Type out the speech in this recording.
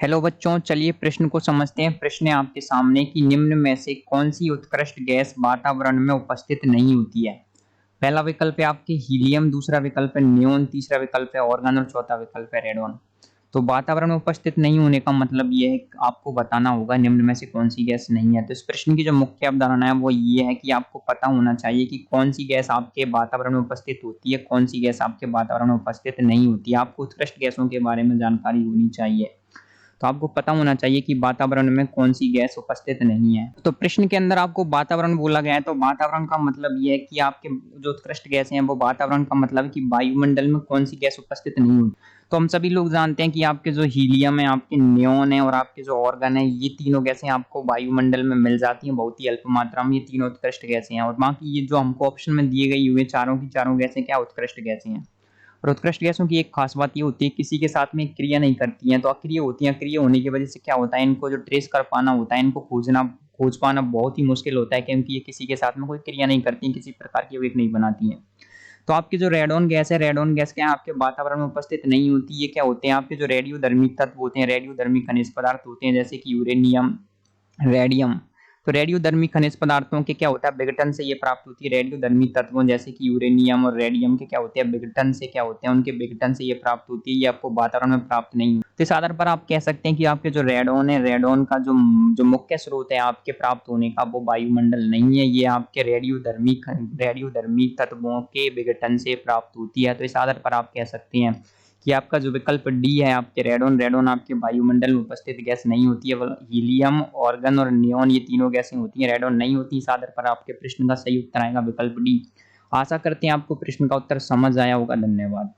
Hello बच्चों, चलिए प्रश्न को समझते हैं। प्रश्न है आपके सामने कि निम्न में से कौन सी उत्कृष्ट गैस वातावरण में उपस्थित नहीं होती है। पहला विकल्प है आपके हीलियम, दूसरा विकल्प है नियोन, तीसरा विकल्प है ऑर्गन और चौथा विकल्प है रेडॉन। तो वातावरण में उपस्थित नहीं होने का मतलब ये है कि आपको बताना होगा निम्न में से कौन सी गैस नहीं है। तो इस प्रश्न की जो मुख्य अवधारणा है वो ये है कि आपको पता होना चाहिए कि कौन सी गैस आपके वातावरण में उपस्थित होती है, कौन सी गैस आपके वातावरण में उपस्थित नहीं होती है। आपको उत्कृष्ट गैसों के बारे में जानकारी होनी चाहिए। तो आपको पता होना चाहिए कि वातावरण में कौन-सी गैस उपस्थित नहीं है। तो प्रश्न के अंदर आपको वातावरण बोला गया है, तो वातावरण का मतलब ये है कि आपके जो उत्कृष्ट गैसें हैं, वो वातावरण का मतलब है कि वायुमंडल में कौन-सी गैस उपस्थित नहीं होती। तो हम सभी लोग जानते हैं कि आपके जो हीलियम है, आपके नियोन है और आपके जो ऑर्गन है, ये तीनों गैसें आपको वायुमंडल में मिल जाती हैं बहुत ही अल्प मात्रा में। ये तीनों उत्कृष्ट गैसें हैं और बाकी ये जो हमको ऑप्शन में दिए गई हुए चारों की चारों गैसें क्या उत्कृष्ट गैसें हैं। और उत्कृष्ट गैसों की एक खास बात ये होती है किसी के साथ में क्रिया नहीं करती हैं, तो अक्रिय होती हैं। अक्रिय होने की वजह से क्या होता है, इनको जो ट्रेस कर पाना होता है, इनको खोज पाना बहुत ही मुश्किल होता है क्योंकि ये किसी के साथ में कोई क्रिया नहीं करती हैं, किसी प्रकार की वेग नहीं बनाती हैं। तो आपकी जो रेडॉन गैस है, रेडॉन गैस क्या है आपके वातावरण में उपस्थित नहीं होती। ये क्या होते हैं आपके जो रेडियोधर्मी तत्व होते हैं, रेडियोधर्मी खनिज पदार्थ होते हैं जैसे कि यूरेनियम, रेडियम। तो रेडियोधर्मी खनिज पदार्थों के क्या होता है विघटन से ये प्राप्त होती है। रेडियोधर्मी तत्वों जैसे कि यूरेनियम और रेडियम के क्या होते हैं विघटन से क्या होते हैं, उनके विघटन से ये प्राप्त होती है। ये आपको वातावरण में प्राप्त नहीं होती। तो इस आधार पर आप कह सकते हैं कि आपके जो रेडॉन है, रेडॉन का जो जो मुख्य स्रोत है आपके प्राप्त होने का वो वायुमंडल नहीं है। ये आपके रेडियोधर्मी तत्वों के विघटन से प्राप्त होती है। तो इस आधार पर आप कह सकते हैं कि आपका जो विकल्प डी है आपके रेडॉन, रेडॉन आपके वायुमंडल में उपस्थित गैस नहीं होती है। हीलियम, ऑर्गन और नियोन ये तीनों गैसें होती हैं, रेडॉन नहीं होती। इस आधार पर आपके प्रश्न का सही उत्तर आएगा विकल्प डी। आशा करते हैं आपको प्रश्न का उत्तर समझ आया होगा। धन्यवाद।